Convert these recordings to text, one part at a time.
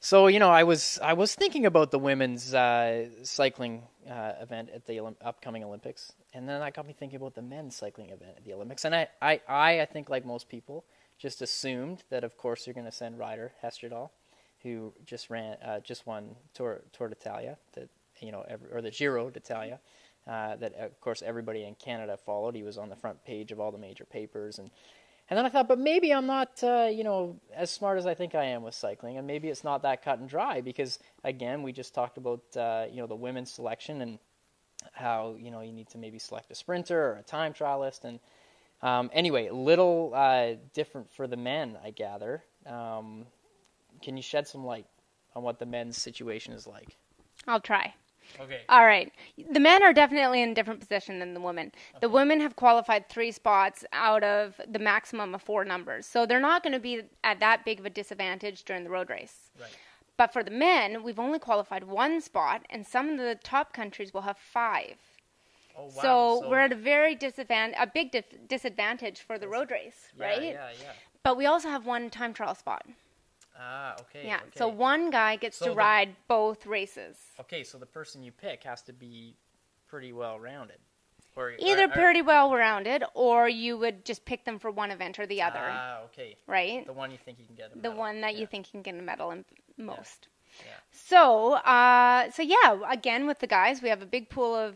So, I was thinking about the women's cycling event at the upcoming Olympics, and then that got me thinking about the men's cycling event at the Olympics. And I think, like most people, just assumed that, of course, you're going to send Ryder Hesjedal, who just won Tour d'Italia, or the Giro d'Italia, that, of course, everybody in Canada followed. He was on the front page of all the major papers, and then I thought, but maybe I'm not, as smart as I think I am with cycling, and maybe it's not that cut and dry because, again, we just talked about, the women's selection and how, you need to maybe select a sprinter or a time trialist. And anyway, a little different for the men, I gather. Can you shed some light on what the men's situation is like? I'll try. Okay. All right. The men are definitely in a different position than the women. Okay. The women have qualified 3 spots out of the maximum of 4 numbers. So they're not going to be at that big of a disadvantage during the road race. Right. But for the men, we've only qualified 1 spot, and some of the top countries will have 5. Oh, wow. So we're at a very big disadvantage for the road race, right? Yeah. But we also have 1 time trial spot. Ah, okay. Yeah, okay. So one guy gets to ride both races. Okay, so the person you pick has to be pretty well-rounded. Either pretty well-rounded, or you would just pick them for one event or the other. Ah, okay. Right? The one you think you can get a medal. The one that you think you can get a medal in most. Yeah. So yeah, again, with the guys, we have a big pool of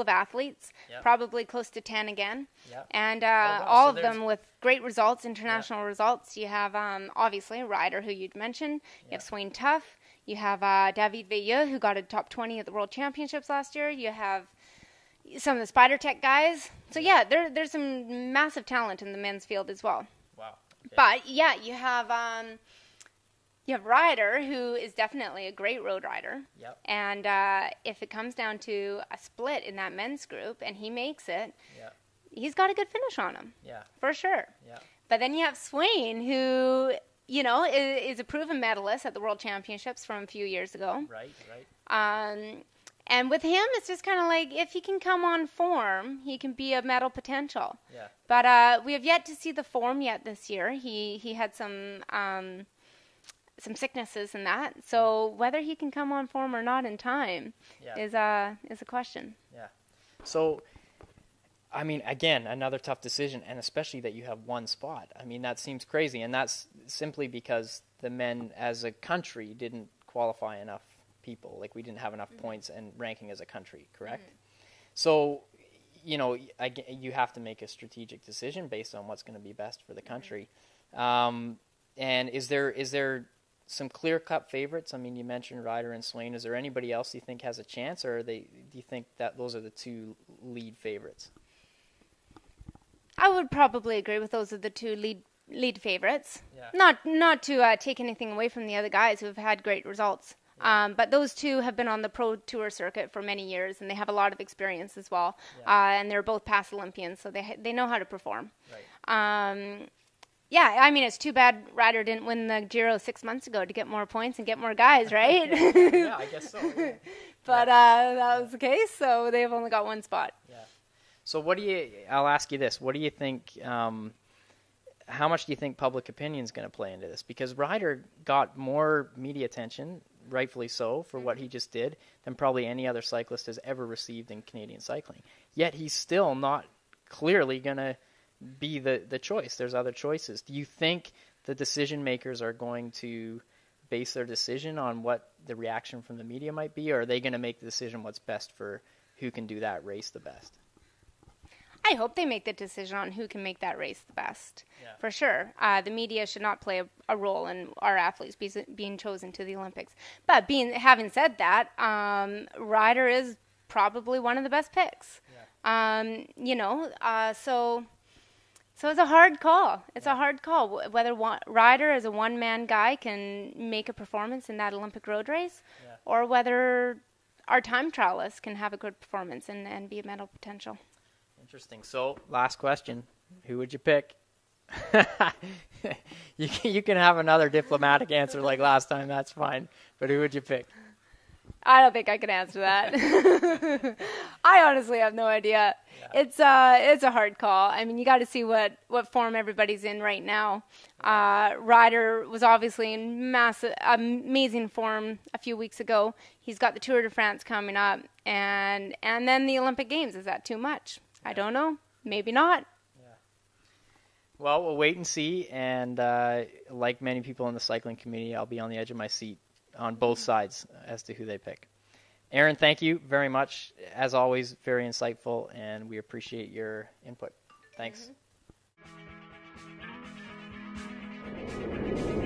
athletes, probably close to 10 again, and all of them with great results, international results. You have obviously Ryder, who you'd mentioned. You have Swain Tuff. You have David Veilleux, who got a top 20 at the World Championships last year. You have some of the Spider Tech guys. So yeah, there's some massive talent in the men's field as well. Wow. Okay. But yeah, you have Ryder, who is definitely a great road rider. Yep. And if it comes down to a split in that men's group and he makes it, he's got a good finish on him. Yeah. For sure. Yeah. But then you have Swain, who, is a proven medalist at the World Championships from a few years ago. Right. And with him, it's just kind of like, if he can come on form, he can be a medal potential. Yeah. But we have yet to see the form yet this year. He had some sicknesses in that. So whether he can come on form or not in time is a question. Yeah. So, I mean, again, another tough decision, and especially that you have 1 spot. I mean, that seems crazy, and that's simply because the men as a country didn't qualify enough people. Like, we didn't have enough points and ranking as a country, correct? So, you have to make a strategic decision based on what's going to be best for the country. And is there some clear-cut favorites? I mean, you mentioned Ryder and Swain. Is there anybody else you think has a chance, or do you think that those are the 2 lead favorites? I would probably agree with those are the 2 lead favorites. Yeah. Not to take anything away from the other guys who have had great results. Yeah. But those 2 have been on the pro tour circuit for many years, and they have a lot of experience as well. Yeah. And they're both past Olympians, so they know how to perform. Right. Yeah, I mean, it's too bad Ryder didn't win the Giro 6 months ago to get more points and get more guys, right? Yeah, I guess so. Yeah. But that was the case, so they've only got 1 spot. Yeah. So I'll ask you this. What do you think, how much do you think public opinion is going to play into this? Because Ryder got more media attention, rightfully so, for what he just did than probably any other cyclist has ever received in Canadian cycling. Yet he's still not clearly going to be the choice. There's other choices. Do you think the decision makers are going to base their decision on what the reaction from the media might be, or are they going to make the decision what's best for who can do that race the best? I hope they make the decision on who can make that race the best, for sure. The media should not play a role in our athletes being chosen to the Olympics. But having said that, Ryder is probably one of the best picks. Yeah. So it's a hard call. It's a hard call whether Ryder as a one-man guy can make a performance in that Olympic road race, or whether our time trialists can have a good performance and be a medal potential. Interesting. So, last question. Who would you pick? You can have another diplomatic answer like last time. That's fine. But who would you pick? I don't think I can answer that. I honestly have no idea. Yeah. It's a hard call. I mean, you got to see what form everybody's in right now. Ryder was obviously in amazing form a few weeks ago. He's got the Tour de France coming up, and then the Olympic Games. Is that too much? I don't know. Maybe not. Yeah. Well, we'll wait and see. And like many people in the cycling community, I'll be on the edge of my seat on both sides as to who they pick. Erinne, thank you very much. As always, very insightful, and we appreciate your input. Thanks. Mm-hmm.